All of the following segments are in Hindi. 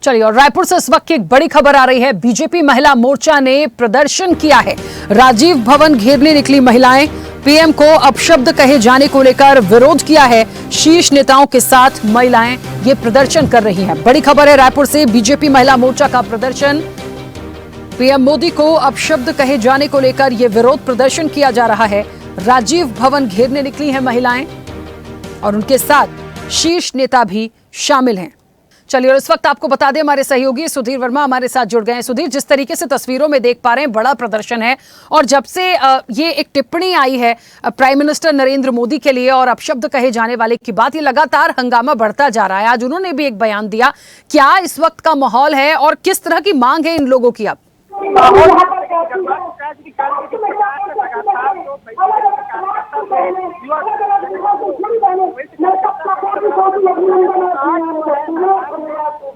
चलिए, और रायपुर से इस वक्त की एक बड़ी खबर आ रही है। बीजेपी महिला मोर्चा ने प्रदर्शन किया है। राजीव भवन घेरने निकली महिलाएं, पीएम को अपशब्द कहे जाने को लेकर विरोध किया है। शीर्ष नेताओं के साथ महिलाएं ये प्रदर्शन कर रही हैं। बड़ी खबर है रायपुर से, बीजेपी महिला मोर्चा का प्रदर्शन। पीएम मोदी को अपशब्द कहे जाने को लेकर यह विरोध प्रदर्शन किया जा रहा है। राजीव भवन घेरने निकली हैं महिलाएं और उनके साथ शीर्ष नेता भी शामिल हैं। चलिए, और इस वक्त आपको बता दें, हमारे सहयोगी सुधीर वर्मा हमारे साथ जुड़ गए हैं। सुधीर, जिस तरीके से तस्वीरों में देख पा रहे हैं, बड़ा प्रदर्शन है और जब से ये एक टिप्पणी आई है प्राइम मिनिस्टर नरेंद्र मोदी के लिए और अपशब्द कहे जाने वाले की बात, ये लगातार हंगामा बढ़ता जा रहा है। आज उन्होंने भी एक बयान दिया। क्या इस वक्त का माहौल है और किस तरह की मांग है इन लोगों की? आप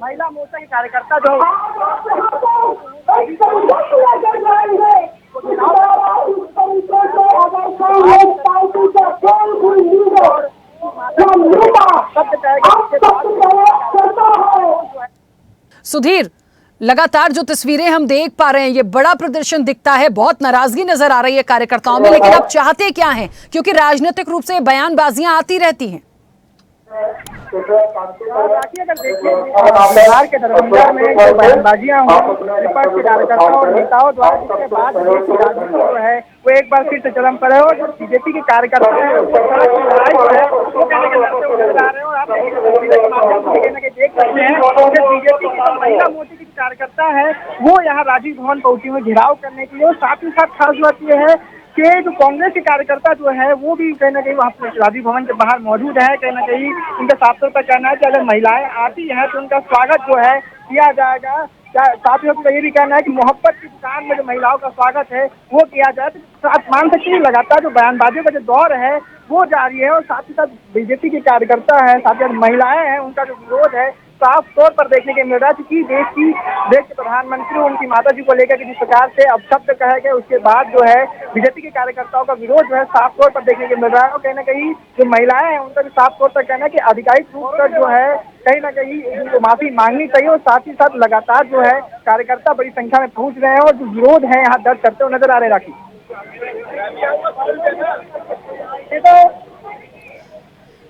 महिला मोर्चा के कार्यकर्ता जो सुधीर, लगातार जो तस्वीरें हम देख पा रहे हैं, ये बड़ा प्रदर्शन दिखता है, बहुत नाराजगी नजर आ रही है कार्यकर्ताओं में, लेकिन आप चाहते क्या हैं? क्योंकि राजनीतिक रूप से बयानबाजियां आती रहती हैं। अगर देखिए बिहार के दरभंगा में जो बयानबाजियां विपक्ष के कार्यकर्ताओं और नेताओं द्वारा, जिसके बाद राजनीति जो है वो एक बार फिर से चरम पर है और जो बीजेपी के कार्यकर्ता है वो कहने के नजर आ रहे हैं। और आप देख सकते हैं बीजेपी की महिला मोर्चा की कार्यकर्ता है वो यहाँ राजीव भवन पहुंची हुई घेराव करने के लिए। और साथ ही साथ खास बात यह है कि जो कांग्रेस के कार्यकर्ता जो है वो भी कहीं ना कहीं वहाँ राजीव भवन के बाहर मौजूद है। कहीं ना कहीं उनका साफ तौर पर कहना है कि अगर महिलाएं आती हैं तो उनका स्वागत जो है किया जाएगा। साथ ही साथ ये भी कहना है कि मोहब्बत की दुकान में जो महिलाओं का स्वागत है वो किया जाए। तो आप मान सकते हैं लगातार जो बयानबाजियों का जो दौर है वो जारी है। और साथ ही साथ बीजेपी के कार्यकर्ता है, साथ ही साथ महिलाएं हैं, उनका जो विरोध है साफ तौर पर देखने के मिल रहा है। क्योंकि देश के प्रधानमंत्री उनकी माता जी को लेकर जिस प्रकार से अपशब्द कहे गए, उसके बाद जो है बीजेपी के कार्यकर्ताओं का विरोध जो है साफ तौर पर देखने के मिल रहा है। और कहीं ना कहीं जो महिलाएं हैं उनका भी साफ तौर पर कहना है कि आधिकारिक रूप से जो है कहीं ना कहीं उनको माफी मांगनी चाहिए। और साथ ही साथ लगातार जो है कार्यकर्ता बड़ी संख्या में पहुंच रहे हैं और जो विरोध है यहाँ दर्ज करते हुए नजर आ रहे हैं। राखी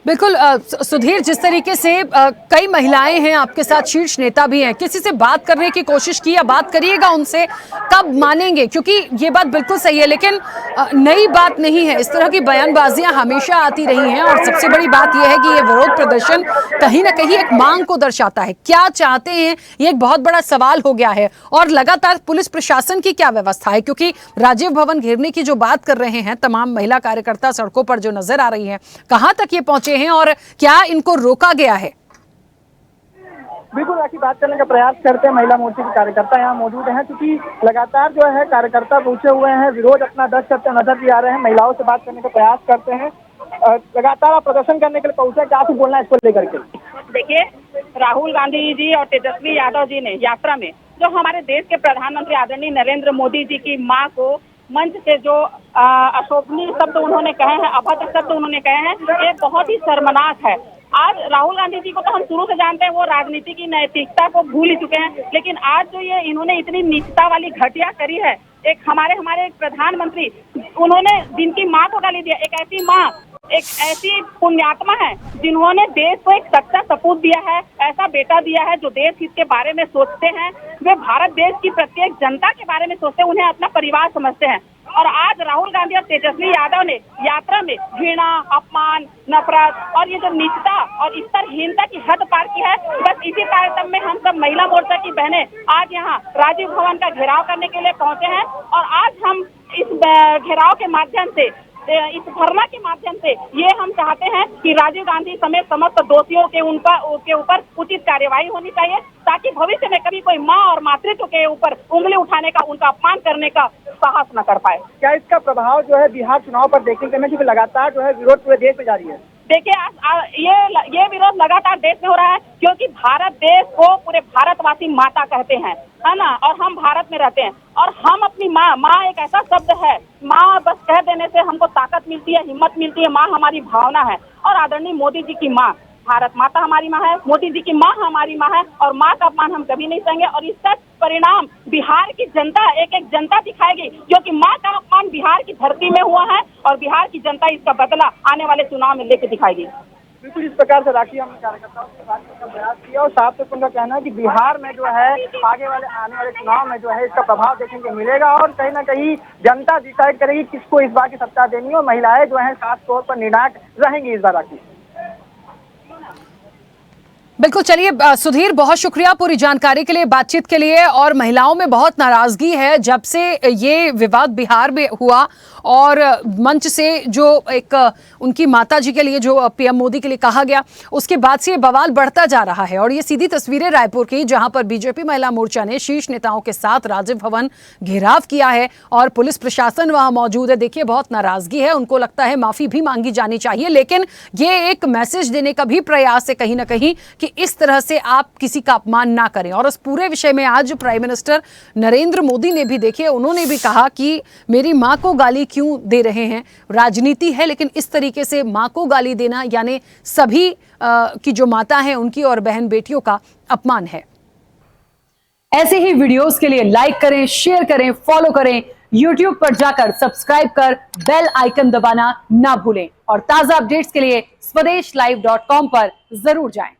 बिल्कुल सुधीर, जिस तरीके से कई महिलाएं हैं आपके साथ, शीर्ष नेता भी हैं, किसी से बात करने की कोशिश की या बात करिएगा उनसे? कब मानेंगे? क्योंकि ये बात बिल्कुल सही है, लेकिन नई बात नहीं है। इस तरह की बयानबाजियां हमेशा आती रही हैं और सबसे बड़ी बात यह है कि ये विरोध प्रदर्शन कहीं ना कहीं एक मांग को दर्शाता है। क्या चाहते हैं, ये एक बहुत बड़ा सवाल हो गया है। और लगातार पुलिस प्रशासन की क्या व्यवस्था है? क्योंकि राजीव भवन घेरने की जो बात कर रहे हैं तमाम महिला कार्यकर्ता सड़कों पर जो नजर आ रही है, कहां तक ये पहुंचे हैं और क्या इनको रोका गया है? बिल्कुल राखी, बात करने का प्रयास करते हैं। महिला मोर्चा के कार्यकर्ता यहाँ मौजूद हैं, क्योंकि लगातार जो है कार्यकर्ता पहुंचे हुए हैं, विरोध अपना दर्ज करते नजर भी आ रहे हैं। महिलाओं से बात करने का प्रयास करते हैं। लगातार आप प्रदर्शन करने के लिए पहुंचे, क्या कुछ बोलना है इसको लेकर के? देखिए, राहुल गांधी जी और तेजस्वी यादव जी ने यात्रा में जो हमारे देश के प्रधानमंत्री आदरणीय नरेंद्र मोदी जी की मां को मंच से जो अशोभनीय शब्द उन्होंने कहे हैं, अभद्र शब्द उन्होंने कहे हैं, ये बहुत ही शर्मनाक है। आज राहुल गांधी जी को तो हम शुरू से जानते हैं, वो राजनीति की नैतिकता को भूल ही चुके हैं। लेकिन आज जो ये इन्होंने इतनी नीचता वाली घटिया करी है, एक हमारे एक प्रधानमंत्री, उन्होंने जिनकी माँ को गाली दिया, एक ऐसी माँ, एक ऐसी पुण्यात्मा है जिन्होंने देश को एक सच्चा सपूत दिया है, ऐसा बेटा दिया है जो देश हित के बारे में सोचते हैं, वे भारत देश की प्रत्येक जनता के बारे में सोचते हैं, उन्हें अपना परिवार समझते हैं। और आज राहुल गांधी और तेजस्वी यादव ने यात्रा में घृणा, अपमान, नफरत और ये जो नीचता और स्तरहीनता की हद पार की है। बस इसी तारतम्य में हम सब महिला मोर्चा की बहनें आज यहाँ राजीव भवन का घेराव करने के लिए पहुंचे हैं। और आज हम इस घेराव के माध्यम से, इस धरना के माध्यम से ये हम चाहते हैं कि राजीव गांधी समेत समस्त दोषियों के ऊपर उचित कार्यवाही होनी चाहिए, ताकि भविष्य में कभी कोई माँ और मातृत्व के ऊपर उंगली उठाने का, उनका अपमान करने का साहस न कर पाए। क्या इसका प्रभाव जो है बिहार चुनाव पर देखने के लिए, क्योंकि लगातार जो है विरोध पूरे देश में जारी है? देखिए, ये विरोध लगातार देश में हो रहा है, क्योंकि भारत देश को पूरे भारतवासी माता कहते हैं, है ना, और हम भारत में रहते हैं। और हम अपनी माँ एक ऐसा शब्द है, माँ बस कह देने से हमको ताकत मिलती है, हिम्मत मिलती है। माँ हमारी भावना है। और आदरणीय मोदी जी की माँ भारत माता हमारी माँ है, मोदी जी की माँ हमारी माँ है और माँ का अपमान हम कभी नहीं सहेंगे। और इसका परिणाम बिहार की जनता, एक एक जनता दिखाएगी, क्योंकि माँ का अपमान बिहार की धरती में हुआ है और बिहार की जनता इसका बदला आने वाले चुनाव में लेके दिखाएगी। बिल्कुल इस प्रकार से राखी हमने कार्यकर्ताओं से बात करने का प्रयास किया और साफ तौर पर उनका कहना है कि बिहार में जो है आने वाले चुनाव में जो है इसका प्रभाव देखने को मिलेगा और कहीं ना कहीं जनता डिसाइड करेगी किसको इस बार की सत्ता देनी है और महिलाएं जो है साफ तौर पर निर्णायक रहेंगी इस बार। राखी बिल्कुल, चलिए सुधीर, बहुत शुक्रिया पूरी जानकारी के लिए, बातचीत के लिए। और महिलाओं में बहुत नाराजगी है जब से ये विवाद बिहार में हुआ और मंच से जो एक उनकी माताजी के लिए जो पीएम मोदी के लिए कहा गया, उसके बाद से ये बवाल बढ़ता जा रहा है। और ये सीधी तस्वीरें रायपुर की, जहां पर बीजेपी महिला मोर्चा ने शीर्ष नेताओं के साथ राजीव भवन घेराव किया है और पुलिस प्रशासन वहां मौजूद है। देखिए, बहुत नाराजगी है, उनको लगता है माफी भी मांगी जानी चाहिए, लेकिन ये एक मैसेज देने का भी प्रयास है कहीं ना कहीं कि इस तरह से आप किसी का अपमान ना करें। और इस पूरे विषय में आज प्राइम मिनिस्टर नरेंद्र मोदी ने भी, देखिए, उन्होंने भी कहा कि मेरी मां को गाली क्यों दे रहे हैं, राजनीति है, लेकिन इस तरीके से मां को गाली देना यानी सभी की जो माता हैं उनकी और बहन बेटियों का अपमान है। ऐसे ही वीडियोस के लिए लाइक करें, शेयर करें, फॉलो करें, YouTube पर जाकर सब्सक्राइब कर बेल आइकन दबाना ना भूलें और ताजा अपडेट्स के लिए swedeshlive.com पर जरूर जाएं।